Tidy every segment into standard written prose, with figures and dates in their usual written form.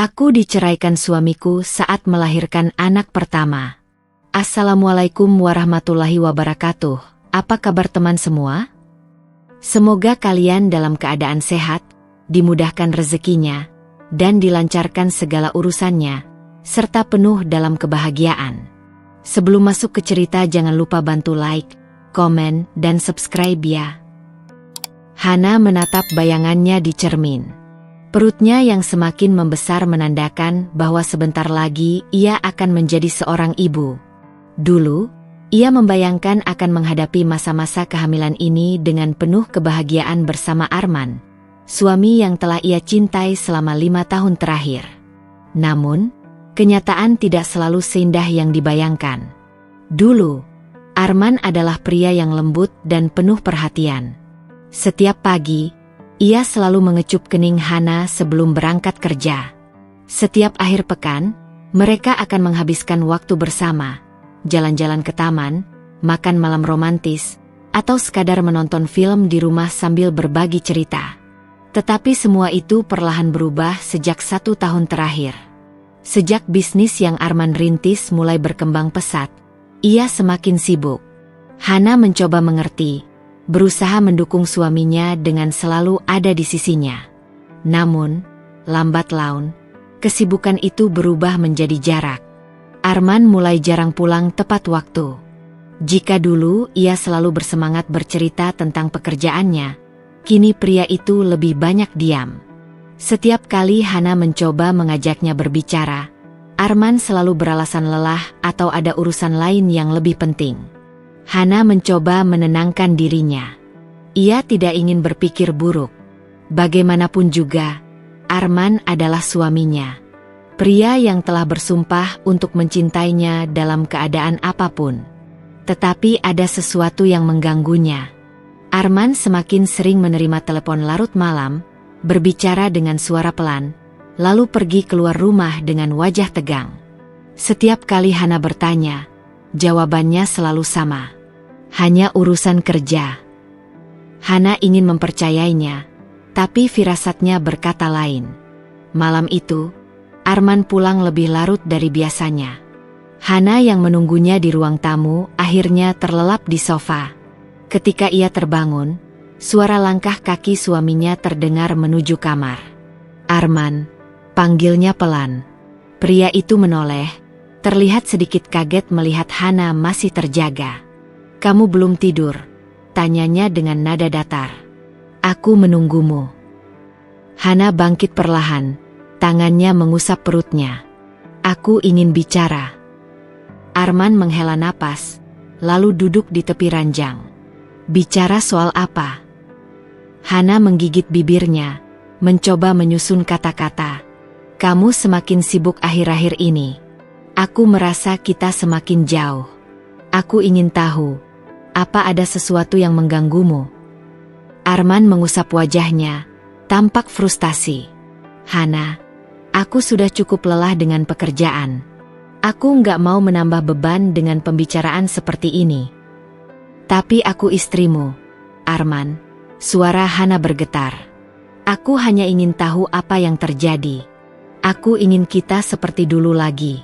Aku diceraikan suamiku saat melahirkan anak pertama. Assalamualaikum warahmatullahi wabarakatuh. Apa kabar teman semua? Semoga kalian dalam keadaan sehat, dimudahkan rezekinya, dan dilancarkan segala urusannya, serta penuh dalam kebahagiaan. Sebelum masuk ke cerita jangan lupa bantu like, komen, dan subscribe ya. Hana menatap bayangannya di cermin. Perutnya yang semakin membesar menandakan bahwa sebentar lagi ia akan menjadi seorang ibu. Dulu, ia membayangkan akan menghadapi masa-masa kehamilan ini dengan penuh kebahagiaan bersama Arman, suami yang telah ia cintai selama 5 tahun terakhir. Namun, kenyataan tidak selalu seindah yang dibayangkan. Dulu, Arman adalah pria yang lembut dan penuh perhatian. Setiap pagi, ia selalu mengecup kening Hana sebelum berangkat kerja. Setiap akhir pekan, mereka akan menghabiskan waktu bersama, jalan-jalan ke taman, makan malam romantis, atau sekadar menonton film di rumah sambil berbagi cerita. Tetapi semua itu perlahan berubah sejak 1 tahun terakhir. Sejak bisnis yang Arman rintis mulai berkembang pesat, ia semakin sibuk. Hana mencoba mengerti, berusaha mendukung suaminya dengan selalu ada di sisinya. Namun, lambat laun, kesibukan itu berubah menjadi jarak. Arman mulai jarang pulang tepat waktu. Jika dulu ia selalu bersemangat bercerita tentang pekerjaannya, kini pria itu lebih banyak diam. Setiap kali Hana mencoba mengajaknya berbicara, Arman selalu beralasan lelah atau ada urusan lain yang lebih penting. Hana mencoba menenangkan dirinya. Ia tidak ingin berpikir buruk. Bagaimanapun juga, Arman adalah suaminya. Pria yang telah bersumpah untuk mencintainya dalam keadaan apapun. Tetapi ada sesuatu yang mengganggunya. Arman semakin sering menerima telepon larut malam, berbicara dengan suara pelan, lalu pergi keluar rumah dengan wajah tegang. Setiap kali Hana bertanya, jawabannya selalu sama. Hanya urusan kerja. Hana ingin mempercayainya, tapi firasatnya berkata lain. Malam itu, Arman pulang lebih larut dari biasanya. Hana yang menunggunya di ruang tamu akhirnya terlelap di sofa. Ketika ia terbangun, suara langkah kaki suaminya terdengar menuju kamar. Arman, panggilnya pelan. Pria itu menoleh, terlihat sedikit kaget melihat Hana masih terjaga. Kamu belum tidur? Tanyanya dengan nada datar. Aku menunggumu. Hana bangkit perlahan, tangannya mengusap perutnya. Aku ingin bicara. Arman menghela napas, lalu duduk di tepi ranjang. Bicara soal apa? Hana menggigit bibirnya, mencoba menyusun kata-kata. Kamu semakin sibuk akhir-akhir ini. Aku merasa kita semakin jauh. Aku ingin tahu, apa ada sesuatu yang mengganggumu? Arman mengusap wajahnya, tampak frustasi. Hana, aku sudah cukup lelah dengan pekerjaan. Aku nggak mau menambah beban dengan pembicaraan seperti ini. Tapi aku istrimu, Arman. Suara Hana bergetar. Aku hanya ingin tahu apa yang terjadi. Aku ingin kita seperti dulu lagi.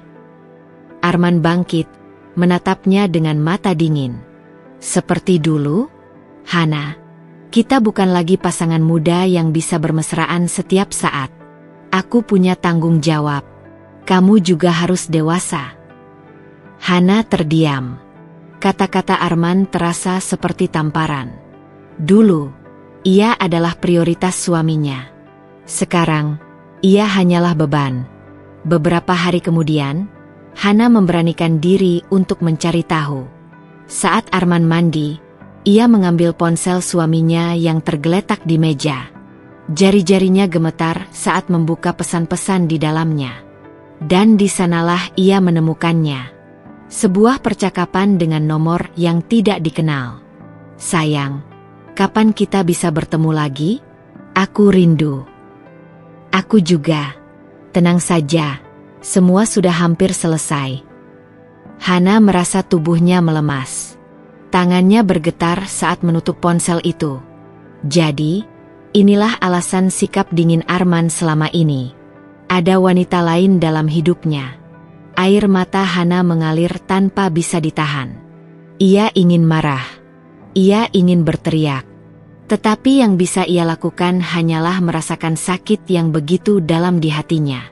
Arman bangkit, menatapnya dengan mata dingin. Seperti dulu? Hana, kita bukan lagi pasangan muda yang bisa bermesraan setiap saat. Aku punya tanggung jawab. Kamu juga harus dewasa. Hana terdiam. Kata-kata Arman terasa seperti tamparan. Dulu, ia adalah prioritas suaminya. Sekarang, ia hanyalah beban. Beberapa hari kemudian, Hana memberanikan diri untuk mencari tahu. Saat Arman mandi, ia mengambil ponsel suaminya yang tergeletak di meja. Jari-jarinya gemetar saat membuka pesan-pesan di dalamnya. Dan di sanalah ia menemukannya. Sebuah percakapan dengan nomor yang tidak dikenal. Sayang, kapan kita bisa bertemu lagi? Aku rindu. Aku juga. Tenang saja, semua sudah hampir selesai. Hana merasa tubuhnya melemas. Tangannya bergetar saat menutup ponsel itu. Jadi, inilah alasan sikap dingin Arman selama ini. Ada wanita lain dalam hidupnya. Air mata Hana mengalir tanpa bisa ditahan. Ia ingin marah. Ia ingin berteriak. Tetapi yang bisa ia lakukan hanyalah merasakan sakit yang begitu dalam di hatinya.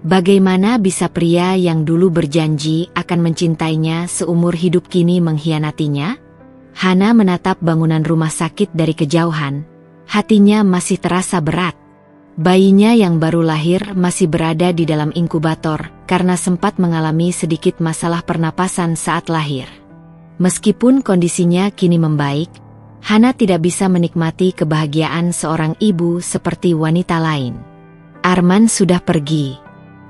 Bagaimana bisa pria yang dulu berjanji akan mencintainya seumur hidup kini mengkhianatinya? Hana menatap bangunan rumah sakit dari kejauhan. Hatinya masih terasa berat. Bayinya yang baru lahir masih berada di dalam inkubator karena sempat mengalami sedikit masalah pernapasan saat lahir. Meskipun kondisinya kini membaik, Hana tidak bisa menikmati kebahagiaan seorang ibu seperti wanita lain. Arman sudah pergi.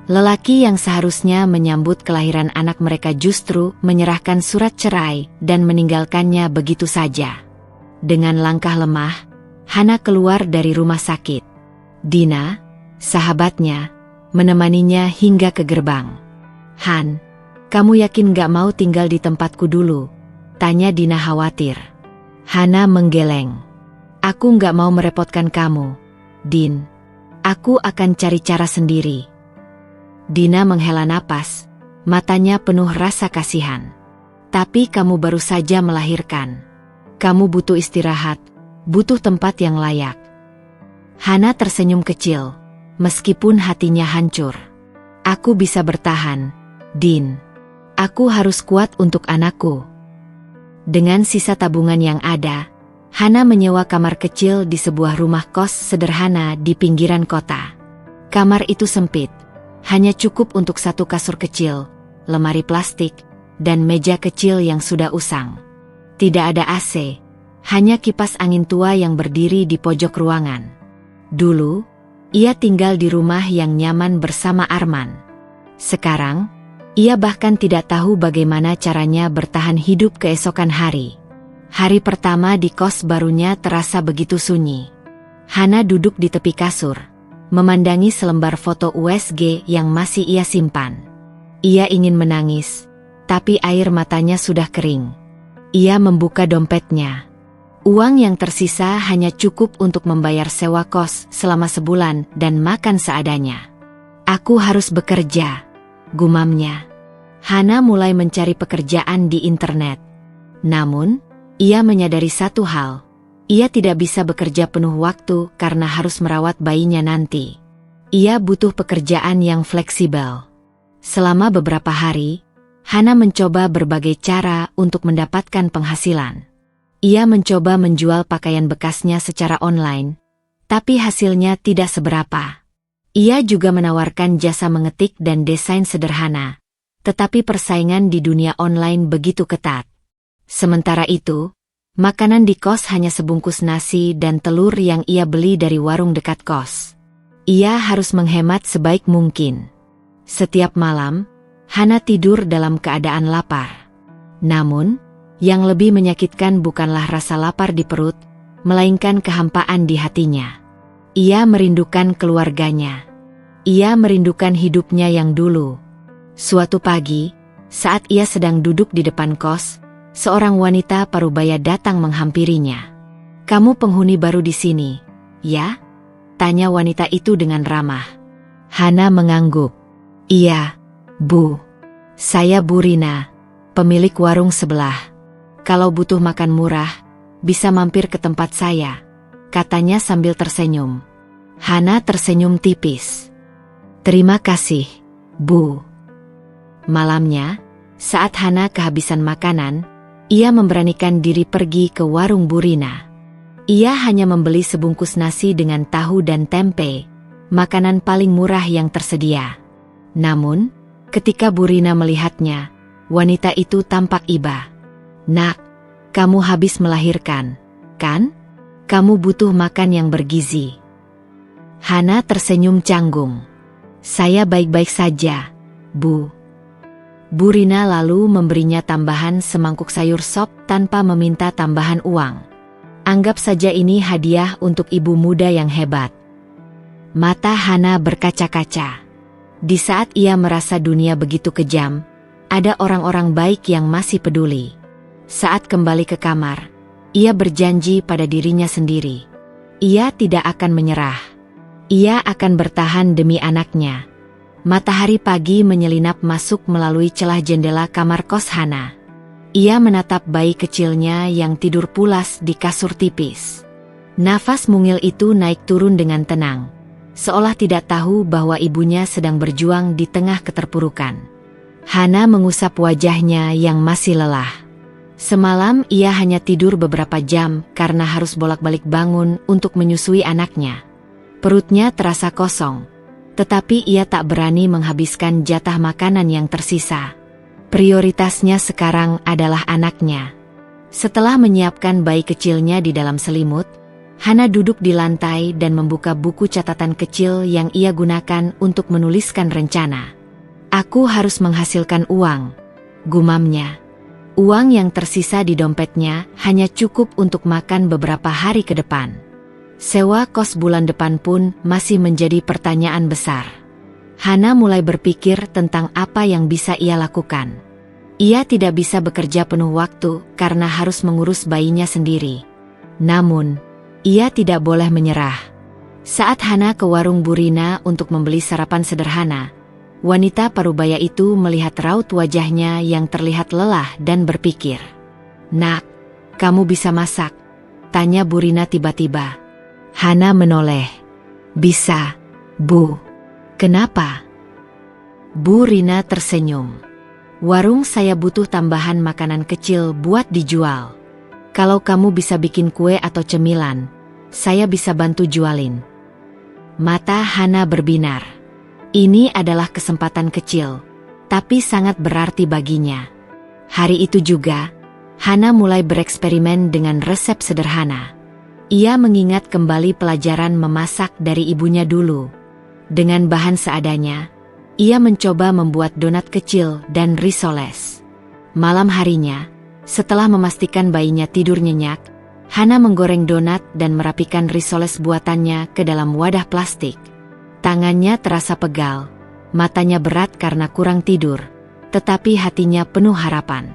Lelaki yang seharusnya menyambut kelahiran anak mereka justru menyerahkan surat cerai dan meninggalkannya begitu saja. Dengan langkah lemah, Hana keluar dari rumah sakit. Dina, sahabatnya, menemaninya hingga ke gerbang. "Han, kamu yakin gak mau tinggal di tempatku dulu?" tanya Dina khawatir. Hana menggeleng. "Aku gak mau merepotkan kamu, Din. Aku akan cari cara sendiri." Dina menghela napas, matanya penuh rasa kasihan. "Tapi kamu baru saja melahirkan. Kamu butuh istirahat, butuh tempat yang layak." Hana tersenyum kecil, meskipun hatinya hancur. "Aku bisa bertahan, Din. Aku harus kuat untuk anakku." Dengan sisa tabungan yang ada, Hana menyewa kamar kecil di sebuah rumah kos sederhana di pinggiran kota. Kamar itu sempit, hanya cukup untuk satu kasur kecil, lemari plastik, dan meja kecil yang sudah usang. Tidak ada AC, hanya kipas angin tua yang berdiri di pojok ruangan. Dulu, ia tinggal di rumah yang nyaman bersama Arman. Sekarang, ia bahkan tidak tahu bagaimana caranya bertahan hidup keesokan hari. Hari pertama di kos barunya terasa begitu sunyi. Hana duduk di tepi kasur, memandangi selembar foto USG yang masih ia simpan. Ia ingin menangis, tapi air matanya sudah kering. Ia membuka dompetnya. Uang yang tersisa hanya cukup untuk membayar sewa kos selama sebulan dan makan seadanya. "Aku harus bekerja," gumamnya. Hana mulai mencari pekerjaan di internet. Namun, ia menyadari satu hal. Ia tidak bisa bekerja penuh waktu karena harus merawat bayinya nanti. Ia butuh pekerjaan yang fleksibel. Selama beberapa hari, Hana mencoba berbagai cara untuk mendapatkan penghasilan. Ia mencoba menjual pakaian bekasnya secara online, tapi hasilnya tidak seberapa. Ia juga menawarkan jasa mengetik dan desain sederhana, tetapi persaingan di dunia online begitu ketat. Sementara itu, makanan di kos hanya sebungkus nasi dan telur yang ia beli dari warung dekat kos. Ia harus menghemat sebaik mungkin. Setiap malam, Hana tidur dalam keadaan lapar. Namun, yang lebih menyakitkan bukanlah rasa lapar di perut, melainkan kehampaan di hatinya. Ia merindukan keluarganya. Ia merindukan hidupnya yang dulu. Suatu pagi, saat ia sedang duduk di depan kos, seorang wanita parubaya datang menghampirinya. "Kamu penghuni baru di sini, ya?" tanya wanita itu dengan ramah. Hana mengangguk. "Iya, Bu. Saya Bu Rina, pemilik warung sebelah. Kalau butuh makan murah, bisa mampir ke tempat saya," katanya sambil tersenyum. Hana tersenyum tipis. "Terima kasih, Bu." Malamnya, saat Hana kehabisan makanan, ia memberanikan diri pergi ke warung Bu Rina. Ia hanya membeli sebungkus nasi dengan tahu dan tempe, makanan paling murah yang tersedia. Namun, ketika Bu Rina melihatnya, wanita itu tampak iba. "Nak, kamu habis melahirkan, kan? Kamu butuh makan yang bergizi." Hana tersenyum canggung. "Saya baik-baik saja, Bu." Bu Rina lalu memberinya tambahan semangkuk sayur sop tanpa meminta tambahan uang. "Anggap saja ini hadiah untuk ibu muda yang hebat." Mata Hana berkaca-kaca. Di saat ia merasa dunia begitu kejam, ada orang-orang baik yang masih peduli. Saat kembali ke kamar, ia berjanji pada dirinya sendiri. Ia tidak akan menyerah. Ia akan bertahan demi anaknya. Matahari pagi menyelinap masuk melalui celah jendela kamar kos Hana. Ia menatap bayi kecilnya yang tidur pulas di kasur tipis. Nafas mungil itu naik turun dengan tenang, seolah tidak tahu bahwa ibunya sedang berjuang di tengah keterpurukan. Hana mengusap wajahnya yang masih lelah. Semalam ia hanya tidur beberapa jam karena harus bolak-balik bangun untuk menyusui anaknya. Perutnya terasa kosong, tetapi ia tak berani menghabiskan jatah makanan yang tersisa. Prioritasnya sekarang adalah anaknya. Setelah menyiapkan bayi kecilnya di dalam selimut, Hana duduk di lantai dan membuka buku catatan kecil yang ia gunakan untuk menuliskan rencana. Aku harus menghasilkan uang, gumamnya. Uang yang tersisa di dompetnya hanya cukup untuk makan beberapa hari ke depan. Sewa kos bulan depan pun masih menjadi pertanyaan besar. Hana mulai berpikir tentang apa yang bisa ia lakukan. Ia tidak bisa bekerja penuh waktu karena harus mengurus bayinya sendiri. Namun, ia tidak boleh menyerah. Saat Hana ke warung Burina untuk membeli sarapan sederhana, wanita parubaya itu melihat raut wajahnya yang terlihat lelah dan berpikir. "Nak, kamu bisa masak?" tanya Burina tiba-tiba. Hana menoleh. "Bisa, Bu." "Kenapa?" Bu Rina tersenyum. "Warung saya butuh tambahan makanan kecil buat dijual. Kalau kamu bisa bikin kue atau cemilan, saya bisa bantu jualin." Mata Hana berbinar. Ini adalah kesempatan kecil, tapi sangat berarti baginya. Hari itu juga, Hana mulai bereksperimen dengan resep sederhana. Ia mengingat kembali pelajaran memasak dari ibunya dulu. Dengan bahan seadanya, ia mencoba membuat donat kecil dan risoles. Malam harinya, setelah memastikan bayinya tidur nyenyak, Hana menggoreng donat dan merapikan risoles buatannya ke dalam wadah plastik. Tangannya terasa pegal, matanya berat karena kurang tidur, tetapi hatinya penuh harapan.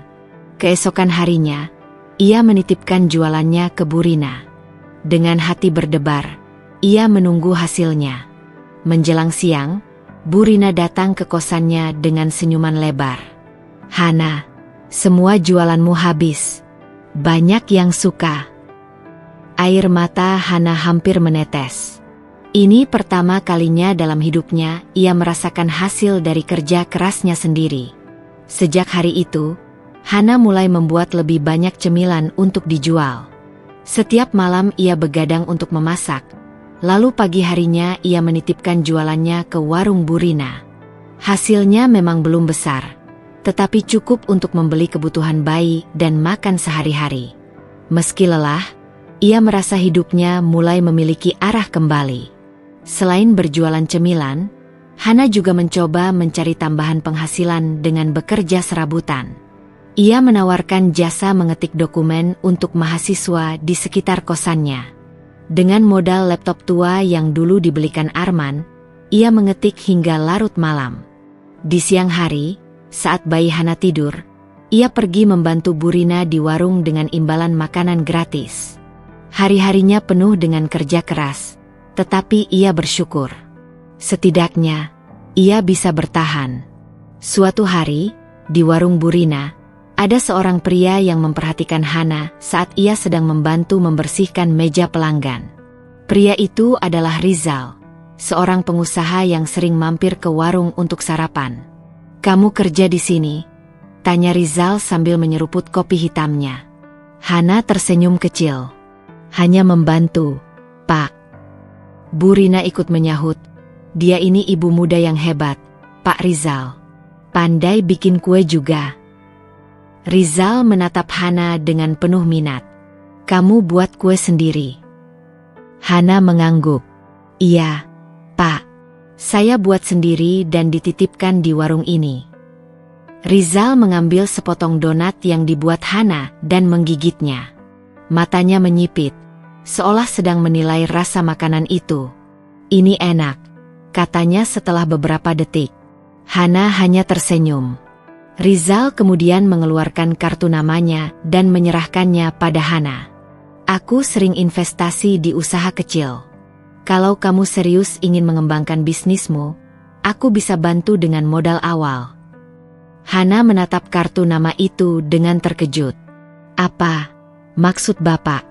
Keesokan harinya, ia menitipkan jualannya ke Burina. Dengan hati berdebar, ia menunggu hasilnya. Menjelang siang, Burina datang ke kosannya dengan senyuman lebar. "Hana, semua jualanmu habis. Banyak yang suka." Air mata Hana hampir menetes. Ini pertama kalinya dalam hidupnya ia merasakan hasil dari kerja kerasnya sendiri. Sejak hari itu, Hana mulai membuat lebih banyak cemilan untuk dijual. Setiap malam ia begadang untuk memasak, lalu pagi harinya ia menitipkan jualannya ke warung Burina. Hasilnya memang belum besar, tetapi cukup untuk membeli kebutuhan bayi dan makan sehari-hari. Meski lelah, ia merasa hidupnya mulai memiliki arah kembali. Selain berjualan cemilan, Hana juga mencoba mencari tambahan penghasilan dengan bekerja serabutan. Ia menawarkan jasa mengetik dokumen untuk mahasiswa di sekitar kosannya. Dengan modal laptop tua yang dulu dibelikan Arman, ia mengetik hingga larut malam. Di siang hari, saat bayi Hana tidur, ia pergi membantu Burina di warung dengan imbalan makanan gratis. Hari-harinya penuh dengan kerja keras, tetapi ia bersyukur. Setidaknya, ia bisa bertahan. Suatu hari, di warung Burina, ada seorang pria yang memperhatikan Hana saat ia sedang membantu membersihkan meja pelanggan. Pria itu adalah Rizal, seorang pengusaha yang sering mampir ke warung untuk sarapan. "Kamu kerja di sini?" tanya Rizal sambil menyeruput kopi hitamnya. Hana tersenyum kecil. "Hanya membantu, Pak." Bu Rina ikut menyahut. "Dia ini ibu muda yang hebat, Pak Rizal. Pandai bikin kue juga." Rizal menatap Hana dengan penuh minat. "Kamu buat kue sendiri?" Hana mengangguk. "Iya, Pak. Saya buat sendiri dan dititipkan di warung ini." Rizal mengambil sepotong donat yang dibuat Hana dan menggigitnya. Matanya menyipit, seolah sedang menilai rasa makanan itu. "Ini enak," katanya setelah beberapa detik. Hana hanya tersenyum. Rizal kemudian mengeluarkan kartu namanya dan menyerahkannya pada Hana. "Aku sering investasi di usaha kecil. Kalau kamu serius ingin mengembangkan bisnismu, Aku bisa bantu dengan modal awal. Hana menatap kartu nama itu dengan terkejut. Apa maksud Bapak?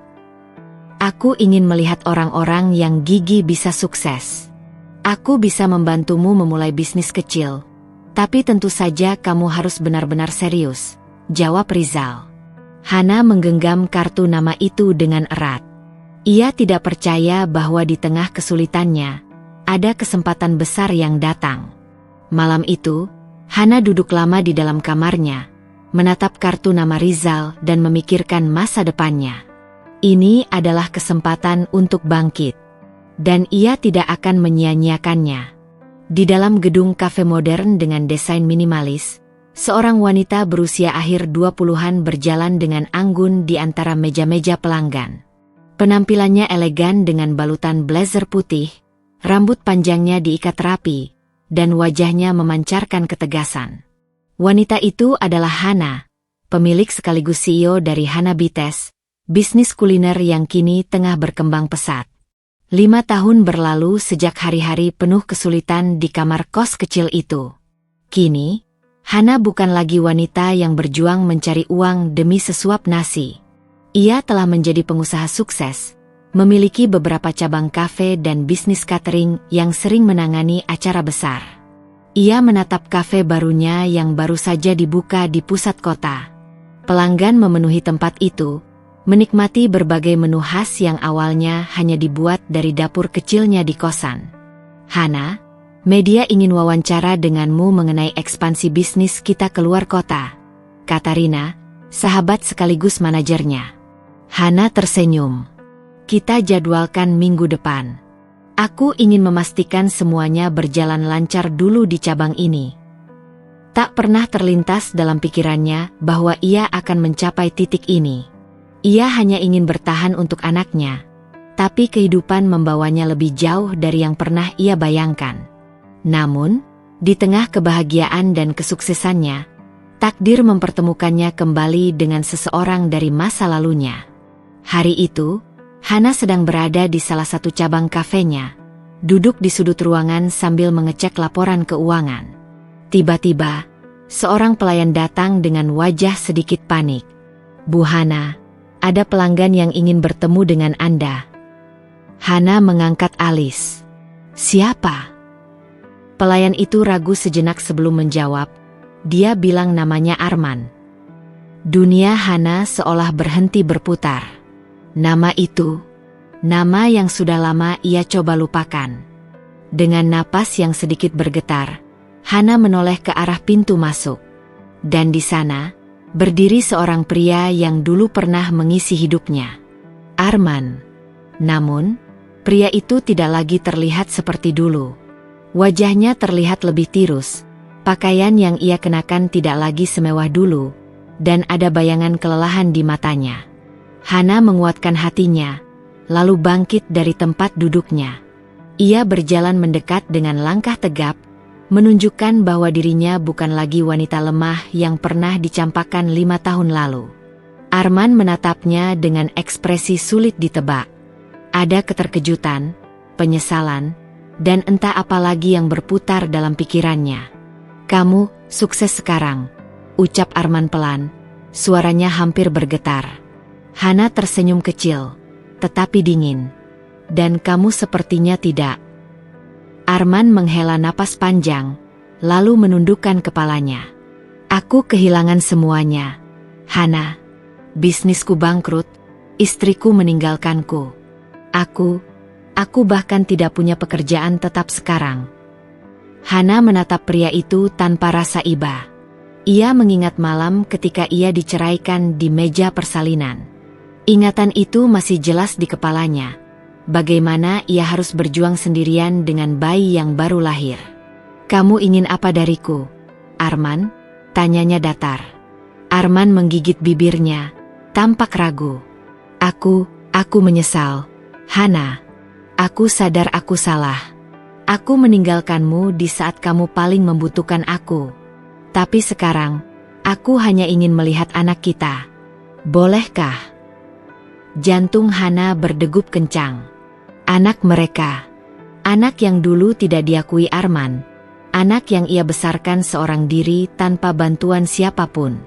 Aku ingin melihat orang-orang yang gigih bisa sukses. Aku bisa membantumu memulai bisnis kecil. Tapi tentu saja kamu harus benar-benar serius, jawab Rizal. Hana menggenggam kartu nama itu dengan erat. Ia tidak percaya bahwa di tengah kesulitannya, ada kesempatan besar yang datang. Malam itu, Hana duduk lama di dalam kamarnya, menatap kartu nama Rizal dan memikirkan masa depannya. Ini adalah kesempatan untuk bangkit. Dan ia tidak akan menyia-nyiakannya. Di dalam gedung kafe modern dengan desain minimalis, seorang wanita berusia akhir 20-an berjalan dengan anggun di antara meja-meja pelanggan. Penampilannya elegan dengan balutan blazer putih, rambut panjangnya diikat rapi, dan wajahnya memancarkan ketegasan. Wanita itu adalah Hana, pemilik sekaligus CEO dari Hana Bites, bisnis kuliner yang kini tengah berkembang pesat. 5 tahun berlalu sejak hari-hari penuh kesulitan di kamar kos kecil itu. Kini, Hana bukan lagi wanita yang berjuang mencari uang demi sesuap nasi. Ia telah menjadi pengusaha sukses, memiliki beberapa cabang kafe dan bisnis catering yang sering menangani acara besar. Ia menatap kafe barunya yang baru saja dibuka di pusat kota. Pelanggan memenuhi tempat itu, menikmati berbagai menu khas yang awalnya hanya dibuat dari dapur kecilnya di kosan. Hana, media ingin wawancara denganmu mengenai ekspansi bisnis kita keluar kota, kata Rina, sahabat sekaligus manajernya. Hana tersenyum. Kita jadwalkan minggu depan. Aku ingin memastikan semuanya berjalan lancar dulu di cabang ini. Tak pernah terlintas dalam pikirannya bahwa ia akan mencapai titik ini. Ia hanya ingin bertahan untuk anaknya, tapi kehidupan membawanya lebih jauh dari yang pernah ia bayangkan. Namun, di tengah kebahagiaan dan kesuksesannya, takdir mempertemukannya kembali dengan seseorang dari masa lalunya. Hari itu, Hana sedang berada di salah satu cabang kafenya, duduk di sudut ruangan sambil mengecek laporan keuangan. Tiba-tiba, seorang pelayan datang dengan wajah sedikit panik. Bu Hana, ada pelanggan yang ingin bertemu dengan Anda. Hana mengangkat alis. Siapa? Pelayan itu ragu sejenak sebelum menjawab. Dia bilang namanya Arman. Dunia Hana seolah berhenti berputar. Nama itu, nama yang sudah lama ia coba lupakan. Dengan napas yang sedikit bergetar, Hana menoleh ke arah pintu masuk. Dan di sana, berdiri seorang pria yang dulu pernah mengisi hidupnya. Arman. Namun, pria itu tidak lagi terlihat seperti dulu. Wajahnya terlihat lebih tirus, pakaian yang ia kenakan tidak lagi semewah dulu, dan ada bayangan kelelahan di matanya. Hana menguatkan hatinya, lalu bangkit dari tempat duduknya. Ia berjalan mendekat dengan langkah tegap, menunjukkan bahwa dirinya bukan lagi wanita lemah yang pernah dicampakkan 5 tahun lalu. Arman menatapnya dengan ekspresi sulit ditebak. Ada keterkejutan, penyesalan, dan entah apa lagi yang berputar dalam pikirannya. Kamu sukses sekarang, ucap Arman pelan, suaranya hampir bergetar. Hana tersenyum kecil, tetapi dingin. Dan kamu sepertinya tidak. Arman menghela napas panjang, lalu menundukkan kepalanya. Aku kehilangan semuanya. Hana, bisnisku bangkrut, istriku meninggalkanku. Aku bahkan tidak punya pekerjaan tetap sekarang. Hana menatap pria itu tanpa rasa iba. Ia mengingat malam ketika ia diceraikan di meja persalinan. Ingatan itu masih jelas di kepalanya. Bagaimana ia harus berjuang sendirian dengan bayi yang baru lahir. Kamu ingin apa dariku, Arman? Tanyanya datar. Arman menggigit bibirnya, tampak ragu. Aku menyesal. Hana, aku sadar aku salah. Aku meninggalkanmu di saat kamu paling membutuhkan aku. Tapi sekarang, aku hanya ingin melihat anak kita. Bolehkah? Jantung Hana berdegup kencang. Anak mereka. Anak yang dulu tidak diakui Arman. anak yang ia besarkan seorang diri tanpa bantuan siapapun.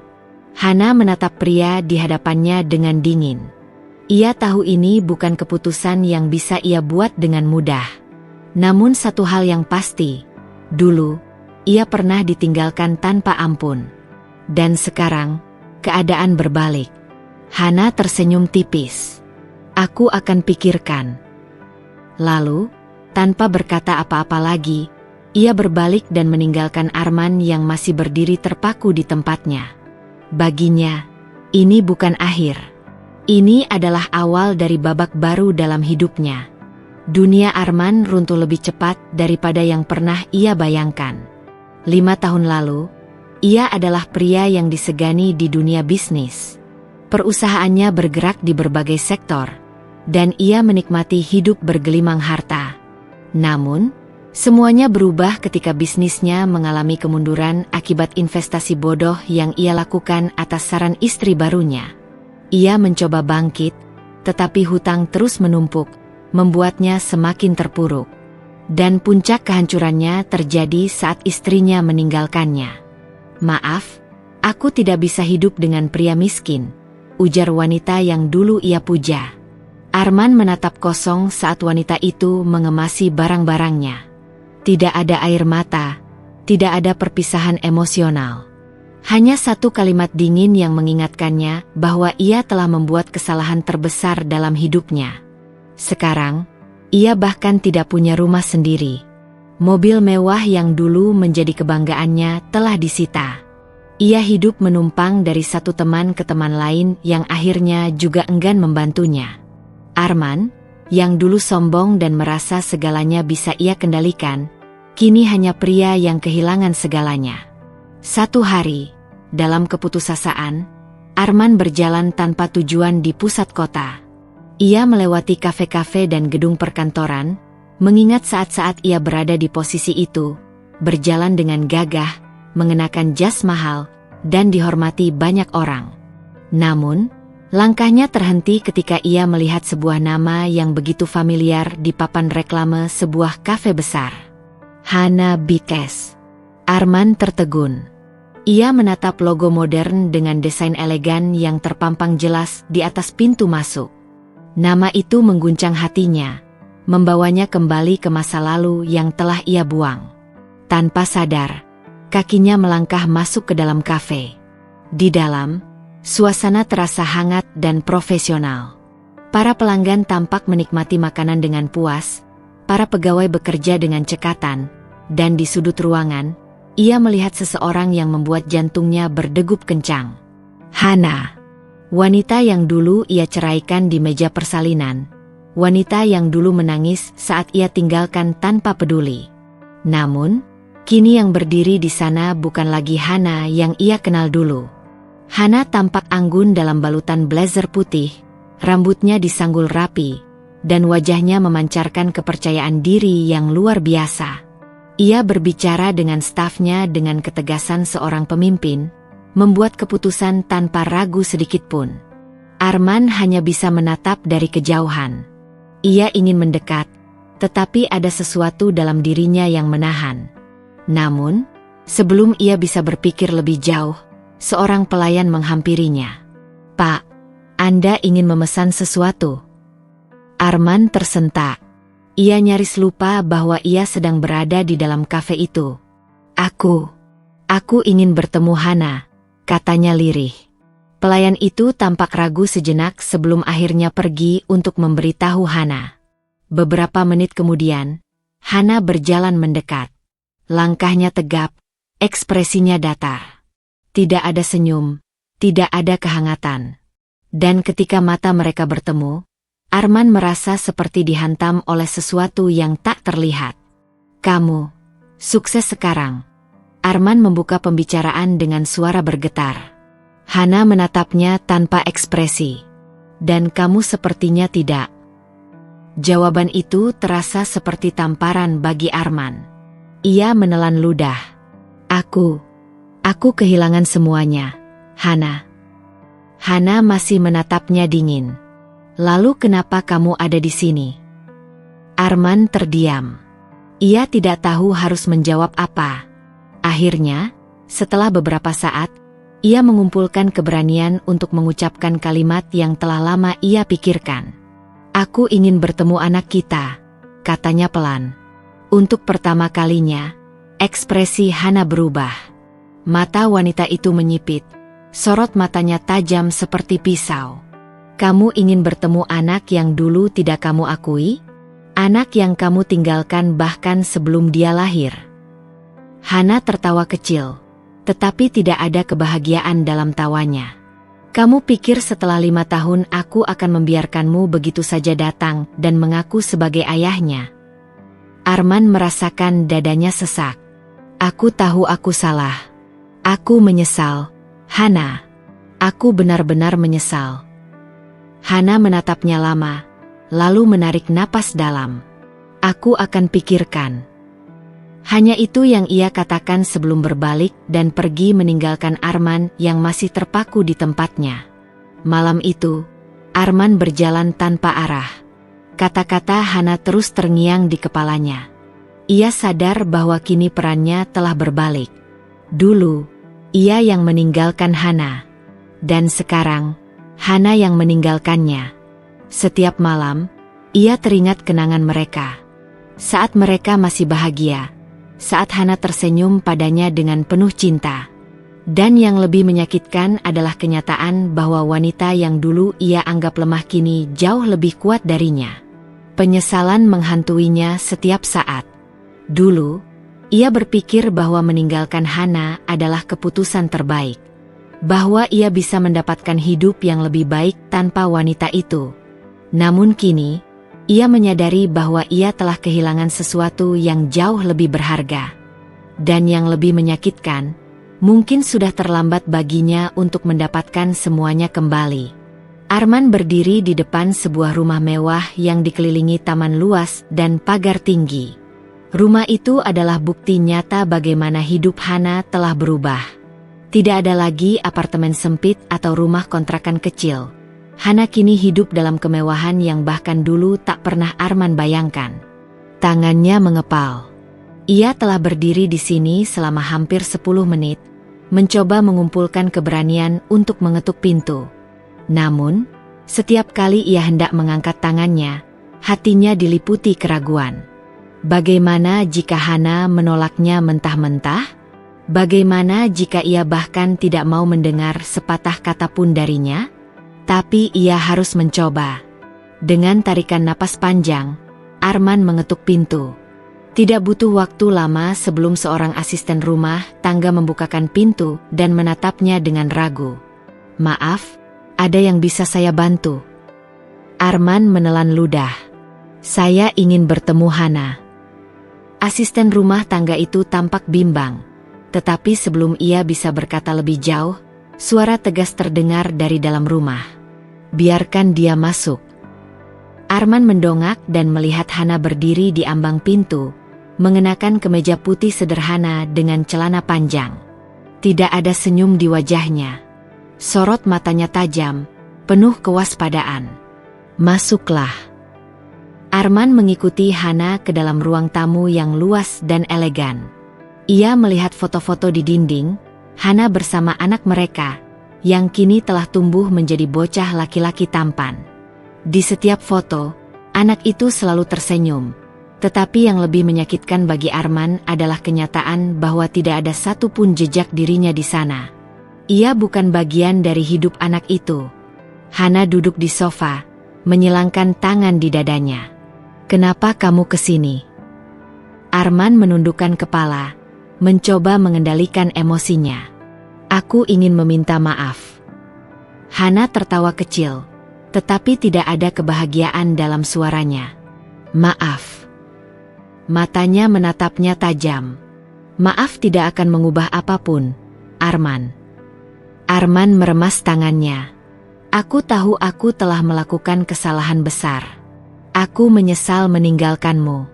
Hana menatap pria di hadapannya dengan dingin. Ia tahu ini bukan keputusan yang bisa ia buat dengan mudah. Namun satu hal yang pasti, dulu, ia pernah ditinggalkan tanpa ampun. Dan sekarang, keadaan berbalik. Hana tersenyum tipis. Aku akan pikirkan. Lalu, tanpa berkata apa-apa lagi, ia berbalik dan meninggalkan Arman yang masih berdiri terpaku di tempatnya. Baginya, ini bukan akhir. Ini adalah awal dari babak baru dalam hidupnya. Dunia Arman runtuh lebih cepat daripada yang pernah ia bayangkan. 5 tahun lalu, ia adalah pria yang disegani di dunia bisnis. Perusahaannya bergerak di berbagai sektor, dan ia menikmati hidup bergelimang harta. Namun, semuanya berubah ketika bisnisnya mengalami kemunduran akibat investasi bodoh yang ia lakukan atas saran istri barunya. Ia mencoba bangkit, tetapi hutang terus menumpuk, membuatnya semakin terpuruk. Dan puncak kehancurannya terjadi saat istrinya meninggalkannya. Maaf, aku tidak bisa hidup dengan pria miskin, ujar wanita yang dulu ia puja. Arman menatap kosong saat wanita itu mengemasi barang-barangnya. Tidak ada air mata, tidak ada perpisahan emosional. Hanya satu kalimat dingin yang mengingatkannya bahwa ia telah membuat kesalahan terbesar dalam hidupnya. Sekarang, ia bahkan tidak punya rumah sendiri. Mobil mewah yang dulu menjadi kebanggaannya telah disita. Ia hidup menumpang dari satu teman ke teman lain yang akhirnya juga enggan membantunya. Arman, yang dulu sombong dan merasa segalanya bisa ia kendalikan, kini hanya pria yang kehilangan segalanya. Satu hari, dalam keputusasaan, Arman berjalan tanpa tujuan di pusat kota. Ia melewati kafe-kafe dan gedung perkantoran, mengingat saat-saat ia berada di posisi itu, berjalan dengan gagah, mengenakan jas mahal, dan dihormati banyak orang. Namun, langkahnya terhenti ketika ia melihat sebuah nama yang begitu familiar di papan reklame sebuah kafe besar. Hana Bikes. Arman tertegun. Ia menatap logo modern dengan desain elegan yang terpampang jelas di atas pintu masuk. Nama itu mengguncang hatinya, membawanya kembali ke masa lalu yang telah ia buang. Tanpa sadar, kakinya melangkah masuk ke dalam kafe. Di dalam, suasana terasa hangat dan profesional. Para pelanggan tampak menikmati makanan dengan puas, para pegawai bekerja dengan cekatan, dan di sudut ruangan, ia melihat seseorang yang membuat jantungnya berdegup kencang. Hana, wanita yang dulu ia ceraikan di meja persalinan, wanita yang dulu menangis saat ia tinggalkan tanpa peduli. Namun, kini yang berdiri di sana bukan lagi Hana yang ia kenal dulu. Hana tampak anggun dalam balutan blazer putih, rambutnya disanggul rapi, dan wajahnya memancarkan kepercayaan diri yang luar biasa. Ia berbicara dengan stafnya dengan ketegasan seorang pemimpin, membuat keputusan tanpa ragu sedikitpun. Arman hanya bisa menatap dari kejauhan. Ia ingin mendekat, tetapi ada sesuatu dalam dirinya yang menahan. Namun, sebelum ia bisa berpikir lebih jauh, seorang pelayan menghampirinya. "Pak, Anda ingin memesan sesuatu?" Arman tersentak. Ia nyaris lupa bahwa ia sedang berada di dalam kafe itu. Aku ingin bertemu Hana," katanya lirih. Pelayan itu tampak ragu sejenak sebelum akhirnya pergi untuk memberitahu Hana. Beberapa menit kemudian, Hana berjalan mendekat. Langkahnya tegap, ekspresinya datar. Tidak ada senyum, tidak ada kehangatan. Dan ketika mata mereka bertemu, Arman merasa seperti dihantam oleh sesuatu yang tak terlihat. "Kamu sukses sekarang." Arman membuka pembicaraan dengan suara bergetar. Hana menatapnya tanpa ekspresi. "Dan kamu sepertinya tidak." Jawaban itu terasa seperti tamparan bagi Arman. Ia menelan ludah. Aku kehilangan semuanya, Hana." Hana masih menatapnya dingin. "Lalu kenapa kamu ada di sini?" Arman terdiam. Ia tidak tahu harus menjawab apa. Akhirnya, setelah beberapa saat, ia mengumpulkan keberanian untuk mengucapkan kalimat yang telah lama ia pikirkan. "Aku ingin bertemu anak kita," katanya pelan. Untuk pertama kalinya, ekspresi Hana berubah. Mata wanita itu menyipit, sorot matanya tajam seperti pisau. "Kamu ingin bertemu anak yang dulu tidak kamu akui? Anak yang kamu tinggalkan bahkan sebelum dia lahir?" Hana tertawa kecil, tetapi tidak ada kebahagiaan dalam tawanya. "Kamu pikir setelah 5 tahun aku akan membiarkanmu begitu saja datang dan mengaku sebagai ayahnya?" Arman merasakan dadanya sesak. "Aku tahu aku salah. Aku menyesal, Hana. Aku benar-benar menyesal." Hana menatapnya lama, lalu menarik napas dalam. "Aku akan pikirkan." Hanya itu yang ia katakan sebelum berbalik dan pergi meninggalkan Arman yang masih terpaku di tempatnya. Malam itu, Arman berjalan tanpa arah. Kata-kata Hana terus terngiang di kepalanya. Ia sadar bahwa kini perannya telah berbalik. Dulu, ia yang meninggalkan Hana. Dan sekarang, Hana yang meninggalkannya. Setiap malam, ia teringat kenangan mereka. Saat mereka masih bahagia. Saat Hana tersenyum padanya dengan penuh cinta. Dan yang lebih menyakitkan adalah kenyataan bahwa wanita yang dulu ia anggap lemah kini jauh lebih kuat darinya. Penyesalan menghantuinya setiap saat. Dulu, ia berpikir bahwa meninggalkan Hana adalah keputusan terbaik. Bahwa ia bisa mendapatkan hidup yang lebih baik tanpa wanita itu. Namun kini, ia menyadari bahwa ia telah kehilangan sesuatu yang jauh lebih berharga. Dan yang lebih menyakitkan, mungkin sudah terlambat baginya untuk mendapatkan semuanya kembali. Arman berdiri di depan sebuah rumah mewah yang dikelilingi taman luas dan pagar tinggi. Rumah itu adalah bukti nyata bagaimana hidup Hana telah berubah. Tidak ada lagi apartemen sempit atau rumah kontrakan kecil. Hana kini hidup dalam kemewahan yang bahkan dulu tak pernah Arman bayangkan. Tangannya mengepal. Ia telah berdiri di sini selama hampir 10 menit, mencoba mengumpulkan keberanian untuk mengetuk pintu. Namun, setiap kali ia hendak mengangkat tangannya, hatinya diliputi keraguan. Bagaimana jika Hana menolaknya mentah-mentah? Bagaimana jika ia bahkan tidak mau mendengar sepatah kata pun darinya? Tapi ia harus mencoba. Dengan tarikan napas panjang, Arman mengetuk pintu. Tidak butuh waktu lama sebelum seorang asisten rumah tangga membukakan pintu dan menatapnya dengan ragu. "Maaf, ada yang bisa saya bantu?" Arman menelan ludah. "Saya ingin bertemu Hana." Asisten rumah tangga itu tampak bimbang. Tetapi sebelum ia bisa berkata lebih jauh, suara tegas terdengar dari dalam rumah. "Biarkan dia masuk." Arman mendongak dan melihat Hana berdiri di ambang pintu, mengenakan kemeja putih sederhana dengan celana panjang. Tidak ada senyum di wajahnya. Sorot matanya tajam, penuh kewaspadaan. "Masuklah." Arman mengikuti Hana ke dalam ruang tamu yang luas dan elegan. Ia melihat foto-foto di dinding, Hana bersama anak mereka, yang kini telah tumbuh menjadi bocah laki-laki tampan. Di setiap foto, anak itu selalu tersenyum. Tetapi yang lebih menyakitkan bagi Arman adalah kenyataan bahwa tidak ada satupun jejak dirinya di sana. Ia bukan bagian dari hidup anak itu. Hana duduk di sofa, menyilangkan tangan di dadanya. "Kenapa kamu kesini?" Arman menundukkan kepala, mencoba mengendalikan emosinya. "Aku ingin meminta maaf." Hana tertawa kecil, tetapi tidak ada kebahagiaan dalam suaranya. "Maaf." Matanya menatapnya tajam. "Maaf tidak akan mengubah apapun, Arman." Arman meremas tangannya. "Aku tahu aku telah melakukan kesalahan besar. Aku menyesal meninggalkanmu.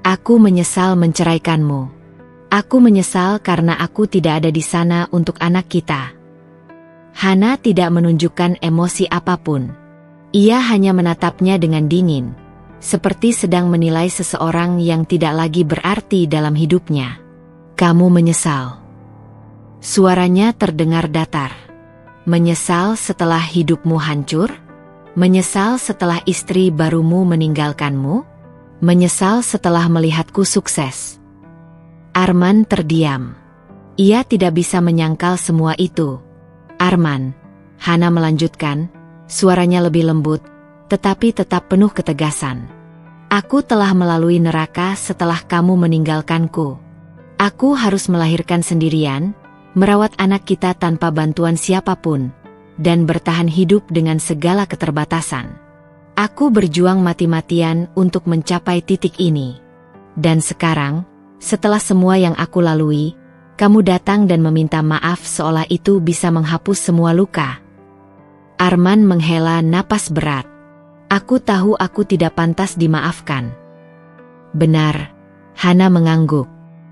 Aku menyesal menceraikanmu. Aku menyesal karena aku tidak ada di sana untuk anak kita." Hana tidak menunjukkan emosi apapun. Ia hanya menatapnya dengan dingin. seperti sedang menilai seseorang yang tidak lagi berarti dalam hidupnya. Kamu menyesal. Suaranya terdengar datar. Menyesal setelah hidupmu hancur? Menyesal setelah istri barumu meninggalkanmu? Menyesal setelah melihatku sukses? Arman terdiam. Ia tidak bisa menyangkal semua itu. Arman, Hana melanjutkan, suaranya lebih lembut, tetapi tetap penuh ketegasan. Aku telah melalui neraka setelah kamu meninggalkanku. Aku harus melahirkan sendirian, merawat anak kita tanpa bantuan siapapun, dan bertahan hidup dengan segala keterbatasan. Aku berjuang mati-matian untuk mencapai titik ini. Dan sekarang, setelah semua yang aku lalui, kamu datang dan meminta maaf seolah itu bisa menghapus semua luka. Arman menghela napas berat. Aku tahu aku tidak pantas dimaafkan. Benar, Hana mengangguk.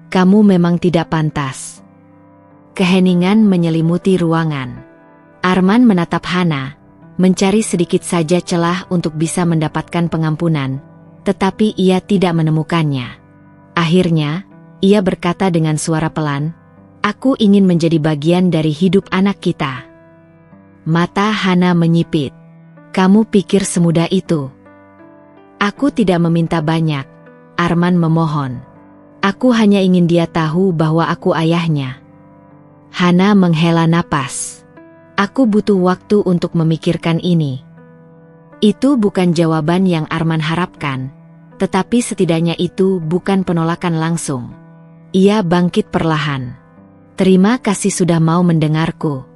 Kamu memang tidak pantas. Keheningan menyelimuti ruangan. Arman menatap Hana, mencari sedikit saja celah untuk bisa mendapatkan pengampunan, tetapi ia tidak menemukannya. Akhirnya, ia berkata dengan suara pelan, "Aku ingin menjadi bagian dari hidup anak kita." Mata Hana menyipit. Kamu pikir semudah itu? Aku tidak meminta banyak, Arman memohon. Aku hanya ingin dia tahu bahwa aku ayahnya. Hana menghela napas. Aku butuh waktu untuk memikirkan ini. Itu bukan jawaban yang Arman harapkan, tetapi setidaknya itu bukan penolakan langsung. Ia bangkit perlahan. Terima kasih sudah mau mendengarku.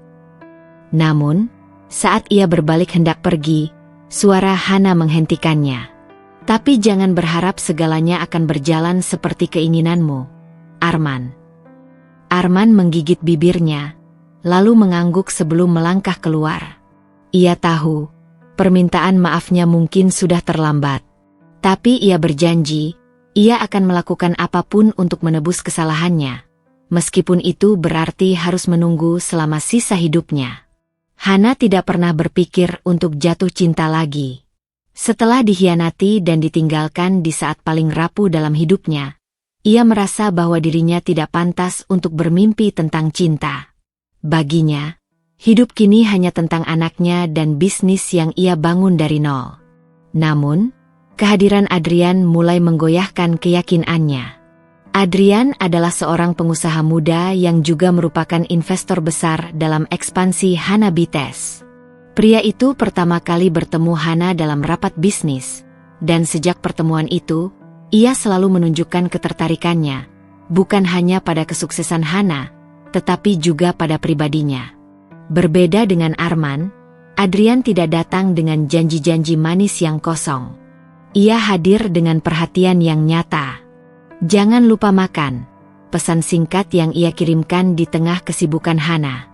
Namun, saat ia berbalik hendak pergi, suara Hana menghentikannya. Tapi jangan berharap segalanya akan berjalan seperti keinginanmu, Arman. Arman menggigit bibirnya, lalu mengangguk sebelum melangkah keluar. Ia tahu, permintaan maafnya mungkin sudah terlambat. Tapi ia berjanji, ia akan melakukan apapun untuk menebus kesalahannya. Meskipun itu berarti harus menunggu selama sisa hidupnya. Hana tidak pernah berpikir untuk jatuh cinta lagi. Setelah dikhianati dan ditinggalkan di saat paling rapuh dalam hidupnya, ia merasa bahwa dirinya tidak pantas untuk bermimpi tentang cinta. Baginya, hidup kini hanya tentang anaknya dan bisnis yang ia bangun dari nol. Namun, kehadiran Adrian mulai menggoyahkan keyakinannya. Adrian adalah seorang pengusaha muda yang juga merupakan investor besar dalam ekspansi Hana Bites. Pria itu pertama kali bertemu Hana dalam rapat bisnis, dan sejak pertemuan itu, ia selalu menunjukkan ketertarikannya, bukan hanya pada kesuksesan Hana, tetapi juga pada pribadinya. Berbeda dengan Arman, Adrian tidak datang dengan janji-janji manis yang kosong. Ia hadir dengan perhatian yang nyata. Jangan lupa makan, pesan singkat yang ia kirimkan di tengah kesibukan Hana.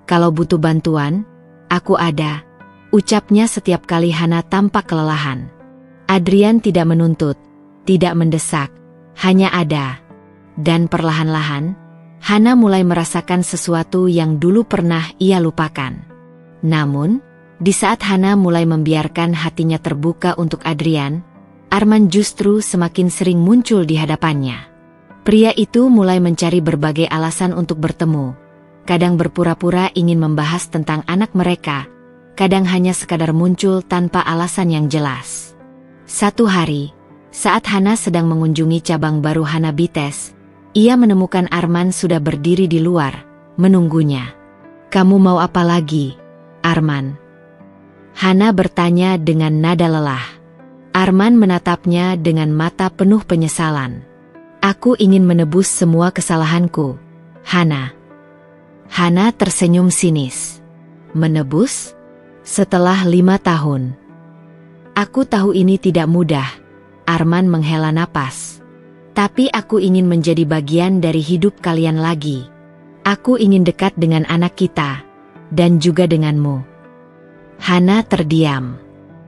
Kalau butuh bantuan, aku ada, ucapnya setiap kali Hana tampak kelelahan. Adrian tidak menuntut, tidak mendesak, hanya ada. Dan perlahan-lahan, Hana mulai merasakan sesuatu yang dulu pernah ia lupakan. Namun, di saat Hana mulai membiarkan hatinya terbuka untuk Adrian, Arman justru semakin sering muncul di hadapannya. Pria itu mulai mencari berbagai alasan untuk bertemu. Kadang berpura-pura ingin membahas tentang anak mereka, kadang hanya sekadar muncul tanpa alasan yang jelas. Satu hari, saat Hana sedang mengunjungi cabang baru Hana Bites, ia menemukan Arman sudah berdiri di luar, menunggunya. "Kamu mau apa lagi, Arman?" Hana bertanya dengan nada lelah. Arman menatapnya dengan mata penuh penyesalan. "Aku ingin menebus semua kesalahanku, Hana." Hana tersenyum sinis. "Menebus? Setelah 5 tahun. Aku tahu ini tidak mudah." Arman menghela napas. "Tapi aku ingin menjadi bagian dari hidup kalian lagi. Aku ingin dekat dengan anak kita, dan juga denganmu." Hana terdiam.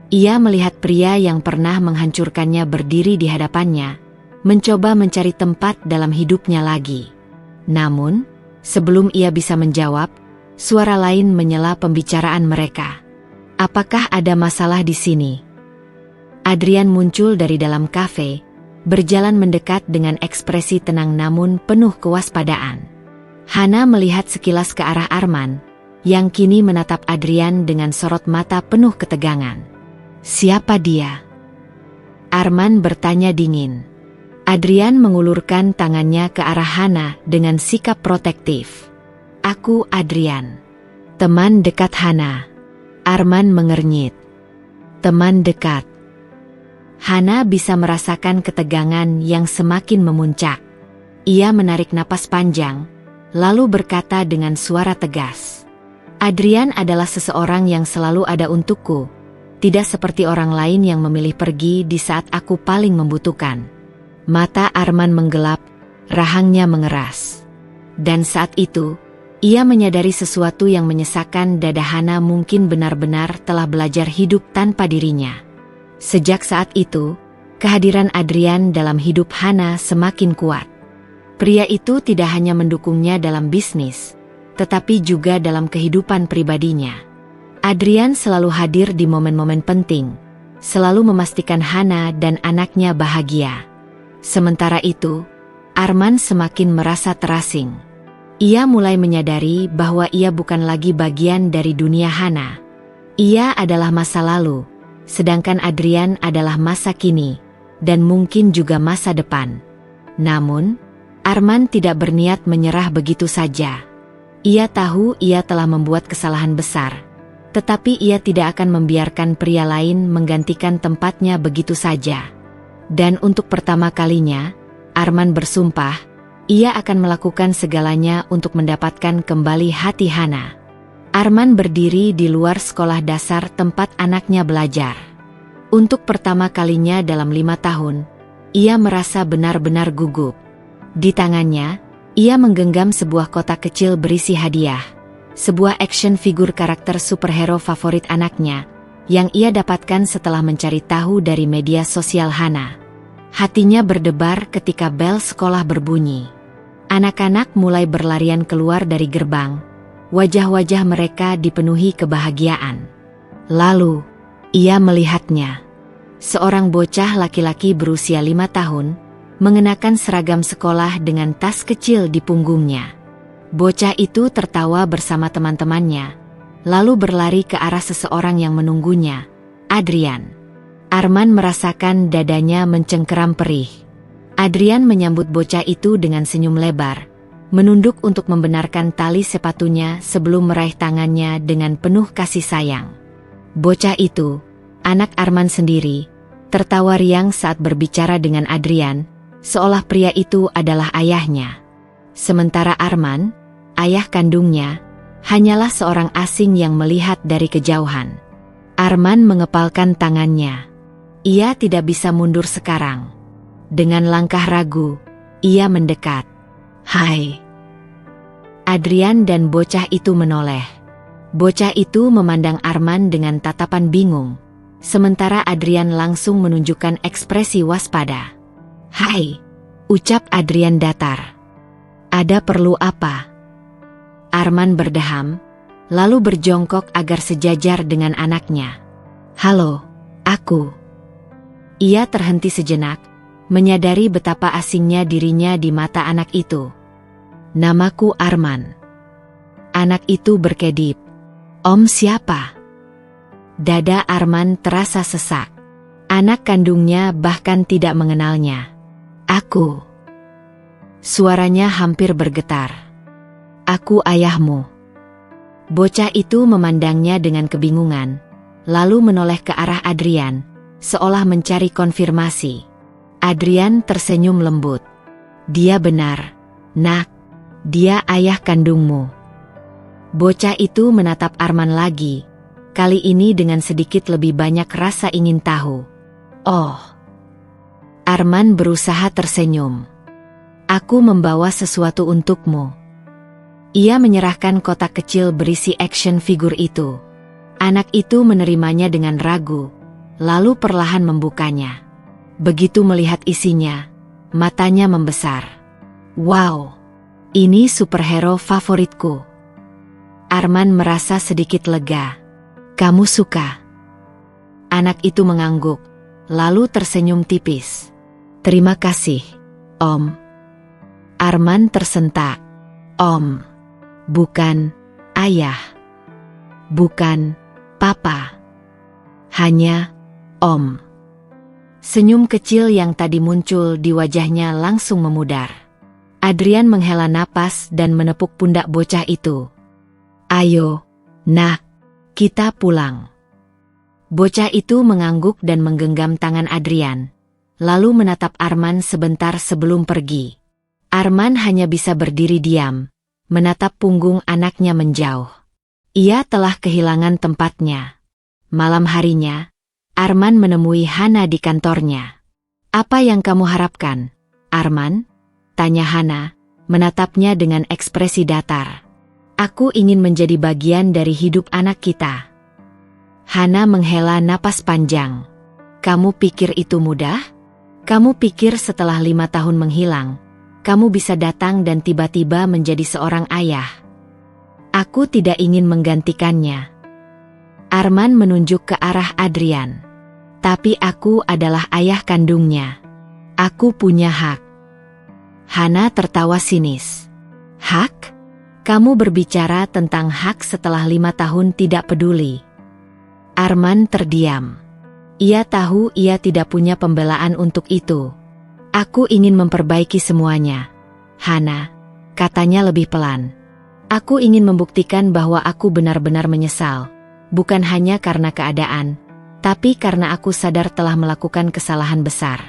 Ia melihat pria yang pernah menghancurkannya berdiri di hadapannya, mencoba mencari tempat dalam hidupnya lagi. Namun, sebelum ia bisa menjawab, suara lain menyela pembicaraan mereka. "Apakah ada masalah di sini?" Adrian muncul dari dalam kafe, berjalan mendekat dengan ekspresi tenang namun penuh kewaspadaan. Hana melihat sekilas ke arah Arman, yang kini menatap Adrian dengan sorot mata penuh ketegangan. "Siapa dia?" Arman bertanya dingin. Adrian mengulurkan tangannya ke arah Hana dengan sikap protektif. "Aku Adrian, teman dekat Hana." Arman mengernyit. "Teman dekat?" Hana bisa merasakan ketegangan yang semakin memuncak. Ia menarik napas panjang, lalu berkata dengan suara tegas. "Adrian adalah seseorang yang selalu ada untukku, tidak seperti orang lain yang memilih pergi di saat aku paling membutuhkan." Mata Arman menggelap, rahangnya mengeras. Dan saat itu, ia menyadari sesuatu yang menyesakkan dada Hana mungkin benar-benar telah belajar hidup tanpa dirinya. Sejak saat itu, kehadiran Adrian dalam hidup Hana semakin kuat. Pria itu tidak hanya mendukungnya dalam bisnis, tetapi juga dalam kehidupan pribadinya. Adrian selalu hadir di momen-momen penting, selalu memastikan Hana dan anaknya bahagia. Sementara itu, Arman semakin merasa terasing. Ia mulai menyadari bahwa ia bukan lagi bagian dari dunia Hana. Ia adalah masa lalu, sedangkan Adrian adalah masa kini, dan mungkin juga masa depan. Namun, Arman tidak berniat menyerah begitu saja. Ia tahu ia telah membuat kesalahan besar, tetapi ia tidak akan membiarkan pria lain menggantikan tempatnya begitu saja. Dan untuk pertama kalinya, Arman bersumpah, ia akan melakukan segalanya untuk mendapatkan kembali hati Hana. Arman berdiri di luar sekolah dasar tempat anaknya belajar. Untuk pertama kalinya dalam 5 tahun, ia merasa benar-benar gugup. Di tangannya, ia menggenggam sebuah kotak kecil berisi hadiah. Sebuah action figure karakter superhero favorit anaknya, yang ia dapatkan setelah mencari tahu dari media sosial Hana. Hatinya berdebar ketika bel sekolah berbunyi. Anak-anak mulai berlarian keluar dari gerbang. Wajah-wajah mereka dipenuhi kebahagiaan. Lalu, ia melihatnya. Seorang bocah laki-laki berusia 5 tahun, mengenakan seragam sekolah dengan tas kecil di punggungnya. Bocah itu tertawa bersama teman-temannya, lalu berlari ke arah seseorang yang menunggunya, Adrian. Arman merasakan dadanya mencengkeram perih. Adrian menyambut bocah itu dengan senyum lebar, menunduk untuk membenarkan tali sepatunya sebelum meraih tangannya dengan penuh kasih sayang. Bocah itu, anak Arman sendiri, tertawa riang saat berbicara dengan Adrian, seolah pria itu adalah ayahnya. Sementara Arman, ayah kandungnya, hanyalah seorang asing yang melihat dari kejauhan. Arman mengepalkan tangannya. Ia tidak bisa mundur sekarang. Dengan langkah ragu, ia mendekat. "Hai." Adrian dan bocah itu menoleh. Bocah itu memandang Arman dengan tatapan bingung, sementara Adrian langsung menunjukkan ekspresi waspada. "Hai," ucap Adrian datar. "Ada perlu apa?" Arman berdeham, lalu berjongkok agar sejajar dengan anaknya. "Halo, aku." Ia terhenti sejenak, menyadari betapa asingnya dirinya di mata anak itu. "Namaku Arman." Anak itu berkedip. "Om siapa?" Dada Arman terasa sesak. Anak kandungnya bahkan tidak mengenalnya. "Aku." Suaranya hampir bergetar. "Aku ayahmu." Bocah itu memandangnya dengan kebingungan, lalu menoleh ke arah Adrian, seolah mencari konfirmasi. Adrian tersenyum lembut. "Dia benar, nak. Dia ayah kandungmu." Bocah itu menatap Arman lagi, kali ini dengan sedikit lebih banyak rasa ingin tahu. "Oh." Arman berusaha tersenyum. "Aku membawa sesuatu untukmu." Ia menyerahkan kotak kecil berisi action figure itu. Anak itu menerimanya dengan ragu, lalu perlahan membukanya. Begitu melihat isinya, matanya membesar. "Wow, ini superhero favoritku." Arman merasa sedikit lega. "Kamu suka?" Anak itu mengangguk, lalu tersenyum tipis. "Terima kasih, Om." Arman tersentak. "Om, bukan ayah. Bukan papa. Hanya Om." Senyum kecil yang tadi muncul di wajahnya langsung memudar. Adrian menghela napas dan menepuk pundak bocah itu. "Ayo, nak, kita pulang." Bocah itu mengangguk dan menggenggam tangan Adrian, lalu menatap Arman sebentar sebelum pergi. Arman hanya bisa berdiri diam, menatap punggung anaknya menjauh. Ia telah kehilangan tempatnya. Malam harinya, Arman menemui Hana di kantornya. "Apa yang kamu harapkan, Arman?" tanya Hana, menatapnya dengan ekspresi datar. "Aku ingin menjadi bagian dari hidup anak kita." Hana menghela napas panjang. "Kamu pikir itu mudah? Kamu pikir setelah 5 tahun menghilang, kamu bisa datang dan tiba-tiba menjadi seorang ayah? Aku tidak ingin menggantikannya." Arman menunjuk ke arah Adrian. "Tapi aku adalah ayah kandungnya. Aku punya hak." Hana tertawa sinis. "Hak? Kamu berbicara tentang hak setelah 5 tahun tidak peduli." Arman terdiam. Ia tahu ia tidak punya pembelaan untuk itu. "Aku ingin memperbaiki semuanya, Hana," katanya lebih pelan. "Aku ingin membuktikan bahwa aku benar-benar menyesal, bukan hanya karena keadaan, tapi karena aku sadar telah melakukan kesalahan besar."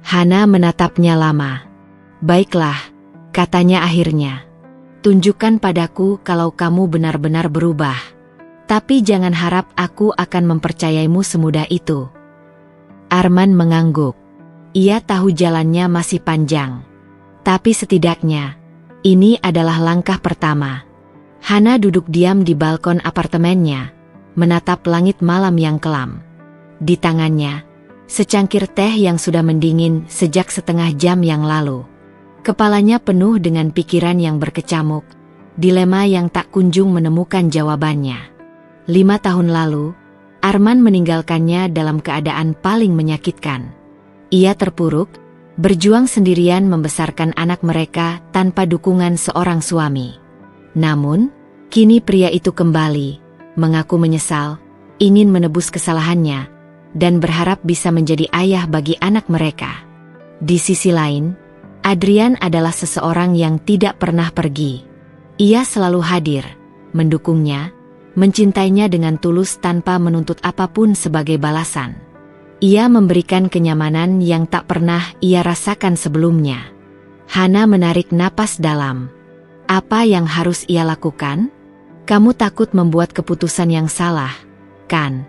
Hana menatapnya lama. "Baiklah," katanya akhirnya. "Tunjukkan padaku kalau kamu benar-benar berubah. Tapi jangan harap aku akan mempercayaimu semudah itu." Arman mengangguk. Ia tahu jalannya masih panjang. Tapi setidaknya, ini adalah langkah pertama. Hana duduk diam di balkon apartemennya, menatap langit malam yang kelam. Di tangannya, secangkir teh yang sudah mendingin sejak setengah jam yang lalu. Kepalanya penuh dengan pikiran yang berkecamuk, dilema yang tak kunjung menemukan jawabannya. 5 tahun lalu, Arman meninggalkannya dalam keadaan paling menyakitkan. Ia terpuruk, berjuang sendirian membesarkan anak mereka tanpa dukungan seorang suami. Namun, kini pria itu kembali, mengaku menyesal, ingin menebus kesalahannya, dan berharap bisa menjadi ayah bagi anak mereka. Di sisi lain, Adrian adalah seseorang yang tidak pernah pergi. Ia selalu hadir, mendukungnya, mencintainya dengan tulus tanpa menuntut apapun sebagai balasan. Ia memberikan kenyamanan yang tak pernah ia rasakan sebelumnya. Hana menarik napas dalam. Apa yang harus ia lakukan? "Kamu takut membuat keputusan yang salah, kan?"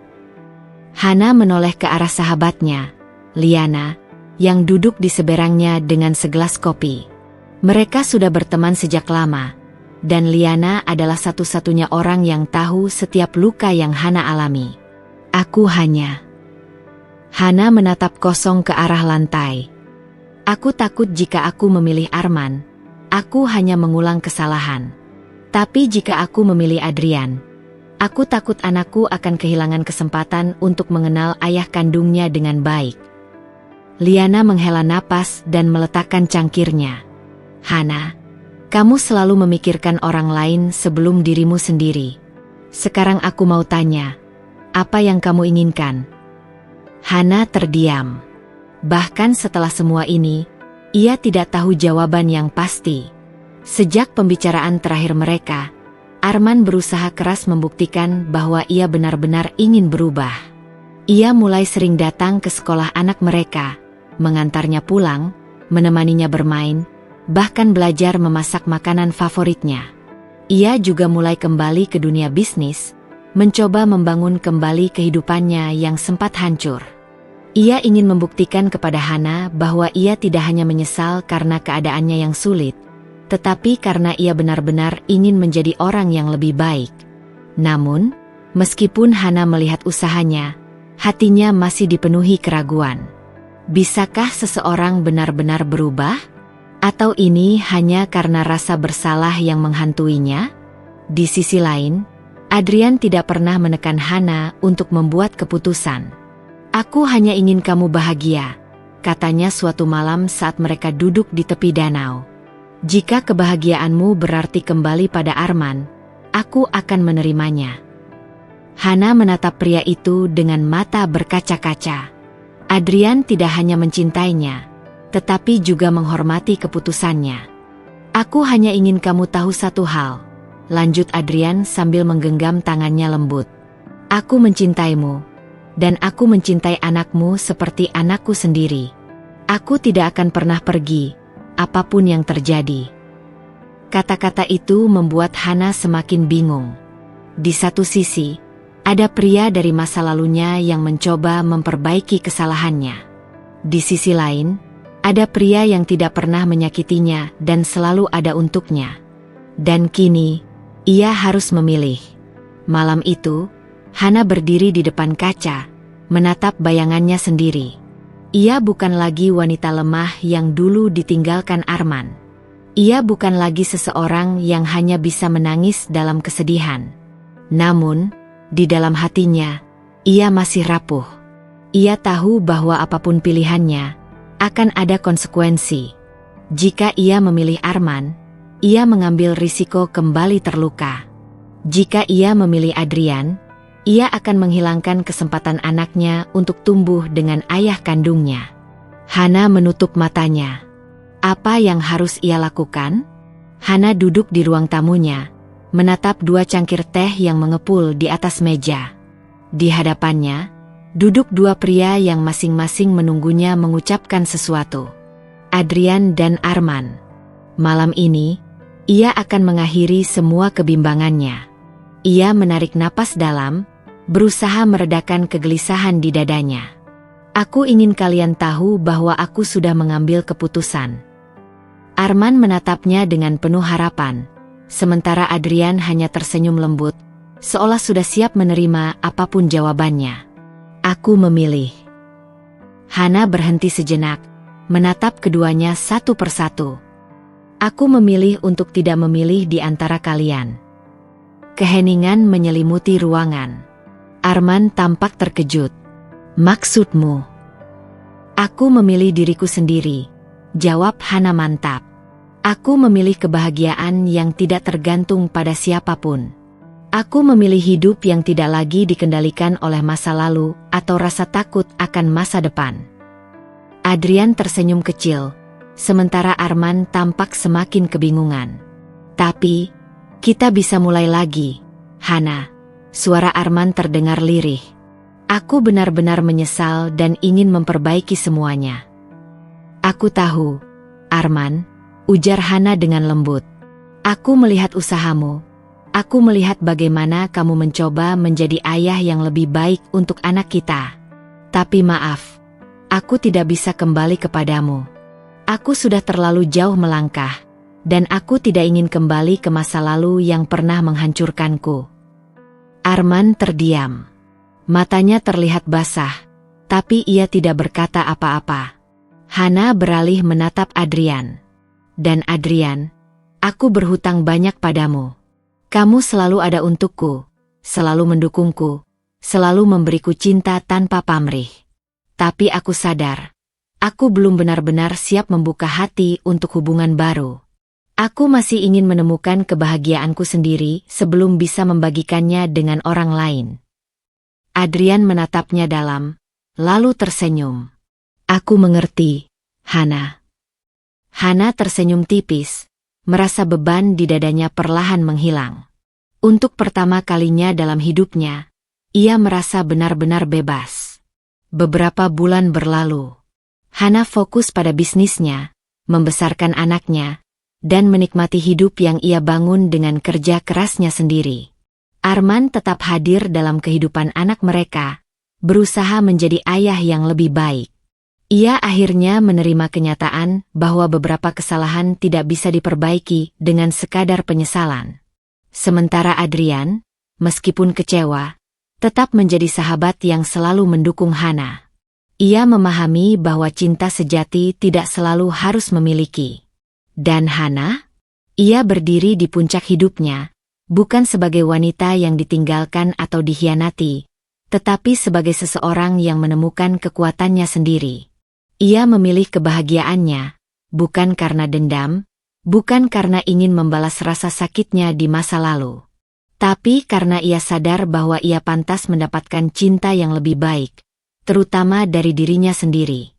Hana menoleh ke arah sahabatnya, Liana, yang duduk di seberangnya dengan segelas kopi. Mereka sudah berteman sejak lama, dan Liana adalah satu-satunya orang yang tahu setiap luka yang Hana alami. Hana menatap kosong ke arah lantai. "Aku takut jika aku memilih Arman, aku hanya mengulang kesalahan. Tapi jika aku memilih Adrian, aku takut anakku akan kehilangan kesempatan untuk mengenal ayah kandungnya dengan baik." Liana menghela napas dan meletakkan cangkirnya. "Hana, kamu selalu memikirkan orang lain sebelum dirimu sendiri. Sekarang aku mau tanya, apa yang kamu inginkan?" Hana terdiam. Bahkan setelah semua ini, ia tidak tahu jawaban yang pasti. Sejak pembicaraan terakhir mereka, Arman berusaha keras membuktikan bahwa ia benar-benar ingin berubah. Ia mulai sering datang ke sekolah anak mereka, mengantarnya pulang, menemaninya bermain, bahkan belajar memasak makanan favoritnya. Ia juga mulai kembali ke dunia bisnis, mencoba membangun kembali kehidupannya yang sempat hancur. Ia ingin membuktikan kepada Hana bahwa ia tidak hanya menyesal karena keadaannya yang sulit, tetapi karena ia benar-benar ingin menjadi orang yang lebih baik. Namun, meskipun Hana melihat usahanya, hatinya masih dipenuhi keraguan. Bisakah seseorang benar-benar berubah? Atau ini hanya karena rasa bersalah yang menghantuinya? Di sisi lain, Adrian tidak pernah menekan Hana untuk membuat keputusan. Aku hanya ingin kamu bahagia, katanya suatu malam saat mereka duduk di tepi danau. Jika kebahagiaanmu berarti kembali pada Arman, aku akan menerimanya. Hana menatap pria itu dengan mata berkaca-kaca. Adrian tidak hanya mencintainya, tetapi juga menghormati keputusannya. Aku hanya ingin kamu tahu satu hal, lanjut Adrian sambil menggenggam tangannya lembut. Aku mencintaimu, dan aku mencintai anakmu seperti anakku sendiri. Aku tidak akan pernah pergi, apapun yang terjadi. Kata-kata itu membuat Hana semakin bingung. Di satu sisi, ada pria dari masa lalunya yang mencoba memperbaiki kesalahannya. Di sisi lain, ada pria yang tidak pernah menyakitinya dan selalu ada untuknya. Dan kini, ia harus memilih. Malam itu, Hana berdiri di depan kaca, menatap bayangannya sendiri. Ia bukan lagi wanita lemah yang dulu ditinggalkan Arman. Ia bukan lagi seseorang yang hanya bisa menangis dalam kesedihan. Namun, di dalam hatinya, ia masih rapuh. Ia tahu bahwa apapun pilihannya, akan ada konsekuensi. Jika ia memilih Arman, ia mengambil risiko kembali terluka. Jika ia memilih Adrian, ia akan menghilangkan kesempatan anaknya untuk tumbuh dengan ayah kandungnya. Hana menutup matanya. Apa yang harus ia lakukan? Hana duduk di ruang tamunya, menatap dua cangkir teh yang mengepul di atas meja. Di hadapannya, duduk dua pria yang masing-masing menunggunya mengucapkan sesuatu. Adrian dan Arman. Malam ini, ia akan mengakhiri semua kebimbangannya. Ia menarik napas dalam, berusaha meredakan kegelisahan di dadanya. Aku ingin kalian tahu bahwa aku sudah mengambil keputusan. Arman menatapnya dengan penuh harapan, sementara Adrian hanya tersenyum lembut, seolah sudah siap menerima apapun jawabannya. Aku memilih. Hana berhenti sejenak, menatap keduanya satu persatu. Aku memilih untuk tidak memilih di antara kalian. Keheningan menyelimuti ruangan. Arman tampak terkejut. Maksudmu? Aku memilih diriku sendiri, jawab Hana mantap. Aku memilih kebahagiaan yang tidak tergantung pada siapapun. Aku memilih hidup yang tidak lagi dikendalikan oleh masa lalu atau rasa takut akan masa depan. Adrian tersenyum kecil, sementara Arman tampak semakin kebingungan. Tapi, kita bisa mulai lagi, Hana. Suara Arman terdengar lirih. Aku benar-benar menyesal dan ingin memperbaiki semuanya. Aku tahu, Arman, ujar Hana dengan lembut. Aku melihat usahamu. Aku melihat bagaimana kamu mencoba menjadi ayah yang lebih baik untuk anak kita. Tapi maaf, aku tidak bisa kembali kepadamu. Aku sudah terlalu jauh melangkah, dan aku tidak ingin kembali ke masa lalu yang pernah menghancurkanku. Arman terdiam. Matanya terlihat basah, tapi ia tidak berkata apa-apa. Hana beralih menatap Adrian. Dan Adrian, aku berhutang banyak padamu. Kamu selalu ada untukku, selalu mendukungku, selalu memberiku cinta tanpa pamrih. Tapi aku sadar, aku belum benar-benar siap membuka hati untuk hubungan baru. Aku masih ingin menemukan kebahagiaanku sendiri sebelum bisa membagikannya dengan orang lain. Adrian menatapnya dalam, lalu tersenyum. Aku mengerti, Hana. Hana tersenyum tipis, merasa beban di dadanya perlahan menghilang. Untuk pertama kalinya dalam hidupnya, ia merasa benar-benar bebas. Beberapa bulan berlalu. Hana fokus pada bisnisnya, membesarkan anaknya, dan menikmati hidup yang ia bangun dengan kerja kerasnya sendiri. Arman tetap hadir dalam kehidupan anak mereka, berusaha menjadi ayah yang lebih baik. Ia akhirnya menerima kenyataan bahwa beberapa kesalahan tidak bisa diperbaiki dengan sekadar penyesalan. Sementara Adrian, meskipun kecewa, tetap menjadi sahabat yang selalu mendukung Hana. Ia memahami bahwa cinta sejati tidak selalu harus memiliki. Dan Hana? Ia berdiri di puncak hidupnya, bukan sebagai wanita yang ditinggalkan atau dikhianati, tetapi sebagai seseorang yang menemukan kekuatannya sendiri. Ia memilih kebahagiaannya, bukan karena dendam, bukan karena ingin membalas rasa sakitnya di masa lalu, tapi karena ia sadar bahwa ia pantas mendapatkan cinta yang lebih baik, terutama dari dirinya sendiri.